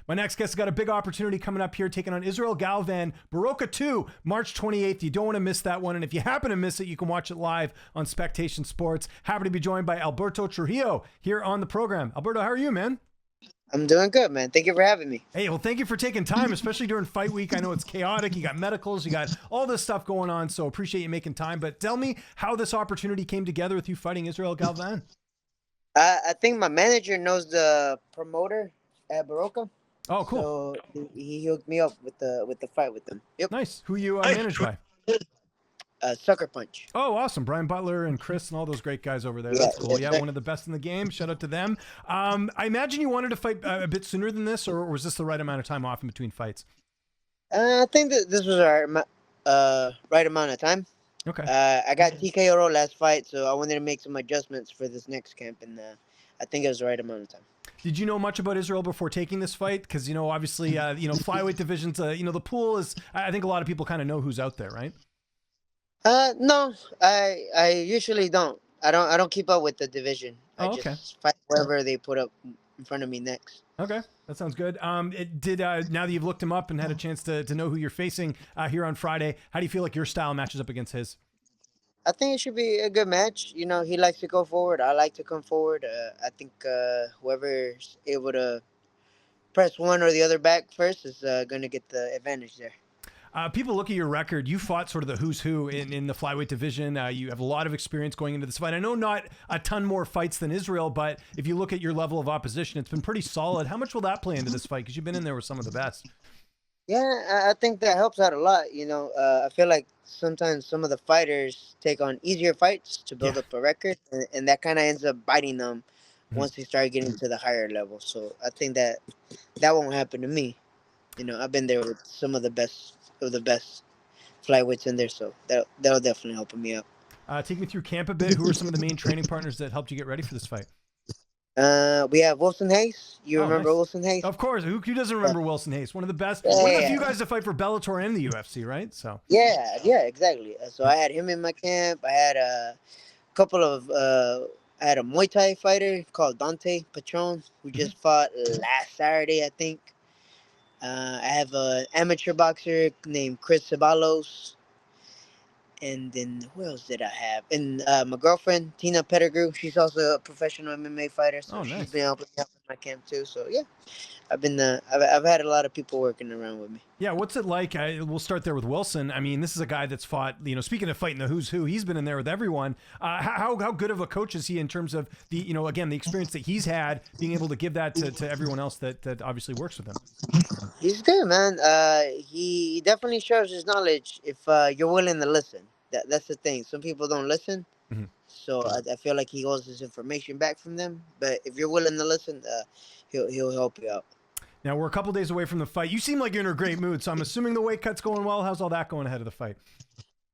My next guest has got a big opportunity coming up here, taking on Israel Galvan, Borroka 2, March 28th. You don't want to miss that one. And if you happen to miss it, you can watch it live on Spectation Sports. Happy to be joined by Alberto Trujillo here on the program. Alberto, how are you, man? I'm doing good, man. Thank you for having me. Hey, well, thank you for taking time, especially during fight week. I know it's chaotic. You got medicals, you got all this stuff going on, so appreciate you making time. But tell me how this opportunity came together with you fighting Israel Galvan. I think my manager knows the promoter at Borroka. Oh, cool. So he hooked me up with the fight with them. Yep. Nice. Who you managed by? Sucker Punch. Oh, awesome. Brian Butler and Chris and all those great guys over there. That's cool. Yeah, one of the best in the game. Shout out to them. I imagine you wanted to fight a bit sooner than this, or was this the right amount of time off in between fights? I think that this was our right amount of time. Okay. I got TKO last fight, so I wanted to make some adjustments for this next camp, and I think it was the right amount of time. Did you know much about Israel before taking this fight? Because, obviously, flyweight divisions, the pool is, I think a lot of people kind of know who's out there, right? No, I usually don't. I don't keep up with the division. I just fight wherever they put up in front of me next. Okay, that sounds good. Now that you've looked him up and had a chance to know who you're facing here on Friday, how do you feel like your style matches up against his? I think it should be a good match. He likes to go forward. I like to come forward. I think whoever's able to press one or the other back first is going to get the advantage there. People look at your record. You fought sort of the who's who in the flyweight division. You have a lot of experience going into this fight. I know not a ton more fights than Israel, but if you look at your level of opposition, it's been pretty solid. How much will that play into this fight? Because you've been in there with some of the best. Yeah, I think that helps out a lot. I feel like sometimes some of the fighters take on easier fights to build up a record, and that kind of ends up biting them once they start getting to the higher level. So I think that won't happen to me. I've been there with some of the best flyweights in there, so that'll definitely help me out. Take me through camp a bit. Who are some of the main training partners that helped you get ready for this fight? We have Wilson Hayes. You remember nice. Wilson Hayes? Of course. Who doesn't remember Wilson Hayes? One of the best. One of the few guys to fight for Bellator and the UFC, right? So. Yeah, exactly. So I had him in my camp. I had a couple of. I had a Muay Thai fighter called Dante Patron who just fought last Saturday, I think. I have an amateur boxer named Chris Ceballos. And then who else did I have? And my girlfriend, Tina Pettigrew, she's also a professional MMA fighter. So she's been helping me out in my camp too. So yeah, I've had a lot of people working around with me. Yeah, what's it like? We'll start there with Wilson. I mean, this is a guy that's fought, speaking of fighting the who's who, he's been in there with everyone. How good of a coach is he in terms of the, again, the experience that he's had, being able to give that to everyone else that obviously works with him? He's good, man. He definitely shares his knowledge if you're willing to listen. That's the thing. Some people don't listen. Mm-hmm. So I feel like he holds his information back from them. But if you're willing to listen, he'll help you out. Now, we're a couple days away from the fight. You seem like you're in a great mood, so I'm assuming the weight cut's going well. How's all that going ahead of the fight?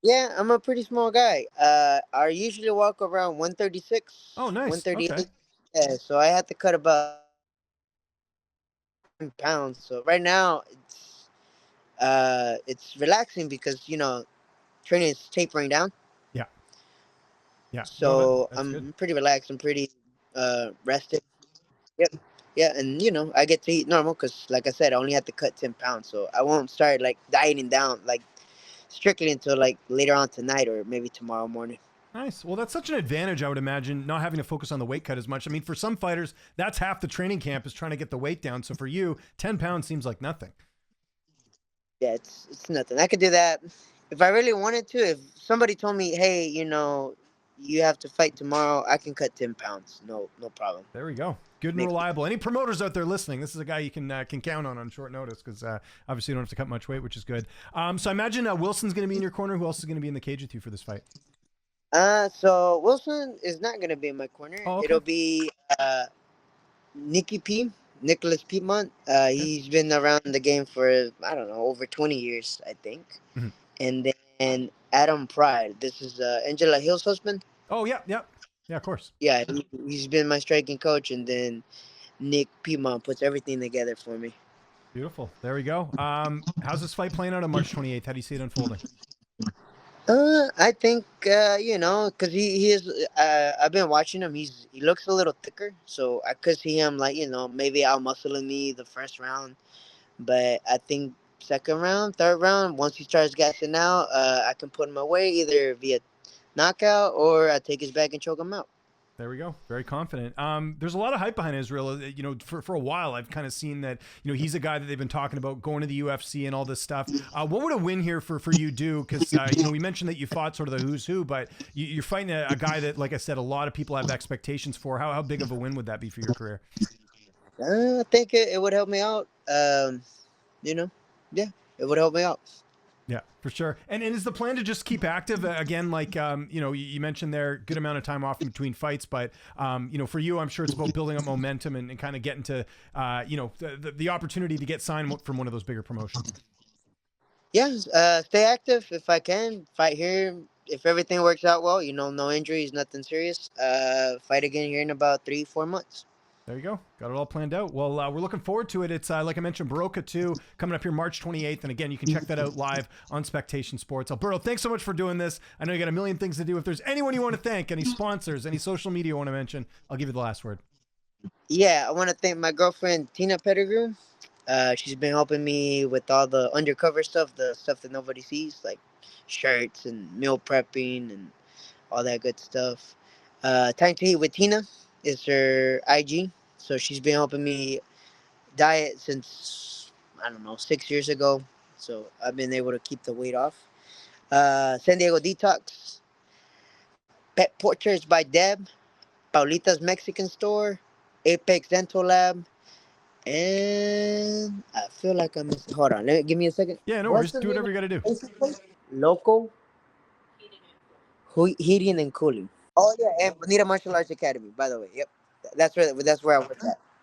Yeah, I'm a pretty small guy. I usually walk around 136. Oh, nice. 138. Okay. Yeah, so I had to cut about 10 pounds. So right now, it's relaxing because, training is tapering down. Yeah. Yeah. So I'm pretty relaxed. I'm pretty rested. Yep. Yeah, and I get to eat normal because, like I said, I only have to cut 10 pounds, so I won't start dieting down strictly until later on tonight or maybe tomorrow morning. Nice. Well, that's such an advantage, I would imagine, not having to focus on the weight cut as much. I mean, for some fighters, that's half the training camp is trying to get the weight down. So for you, 10 pounds seems like nothing. Yeah, it's nothing. I could do that if I really wanted to. If somebody told me, hey, you have to fight tomorrow, I can cut 10 pounds. No problem. There we go. Good and reliable. Any promoters out there listening, this is a guy you can count on short notice because obviously you don't have to cut much weight, which is good. So I imagine Wilson's going to be in your corner. Who else is going to be in the cage with you for this fight? So Wilson is not going to be in my corner. Oh, okay. It'll be Nicholas Piedmont. He's been around the game for, I don't know, over 20 years, I think. Mm-hmm. And then Adam Pride. This is Angela Hill's husband. Oh, yeah, of course. Yeah, he's been my striking coach, and then Nick Piedmont puts everything together for me. Beautiful. There we go. How's this fight playing out on March 28th? How do you see it unfolding? I think because he is. I've been watching him. He looks a little thicker, so I could see him like maybe out muscling me the first round, but I think second round, third round, once he starts gassing out, I can put him away either via knockout or I take his back and choke him out. There we go. Very confident. There's a lot of hype behind Israel. For a while, I've kind of seen that, he's a guy that they've been talking about going to the UFC and all this stuff. What would a win here for you do? Because, we mentioned that you fought sort of the who's who, but you're fighting a guy that, like I said, a lot of people have expectations for. How big of a win would that be for your career? I think it would help me out. Yeah, it would help me out. Yeah, for sure. And is the plan to just keep active again? Like, you mentioned there, good amount of time off in between fights, but, for you, I'm sure it's about building up momentum and kind of getting to, the opportunity to get signed from one of those bigger promotions. Yeah, stay active if I can. Fight here. If everything works out well, no injuries, nothing serious. Fight again here in about 3-4 months. There you go. Got it all planned out. Well, we're looking forward to it. It's like I mentioned, Borroka 2 coming up here March 28th. And again, you can check that out live on Spectation Sports. Alberto, thanks so much for doing this. I know you got a million things to do. If there's anyone you want to thank, any sponsors, any social media you want to mention, I'll give you the last word. Yeah, I want to thank my girlfriend, Tina Pettigrew. She's been helping me with all the undercover stuff, the stuff that nobody sees, like shirts and meal prepping and all that good stuff. Time to Eat with Tina is her IG. So she's been helping me diet since, I don't know, 6 years ago. So I've been able to keep the weight off. San Diego Detox, Pet Portraits by Deb, Paulita's Mexican Store, Apex Dental Lab, and I feel like I'm missing. Hold on, give me a second. Yeah, no What's worries. the Do name whatever of you got to do. the place? Local Heating and Cooling. Oh yeah, and Bonita Martial Arts Academy. By the way, yep, that's where I work at.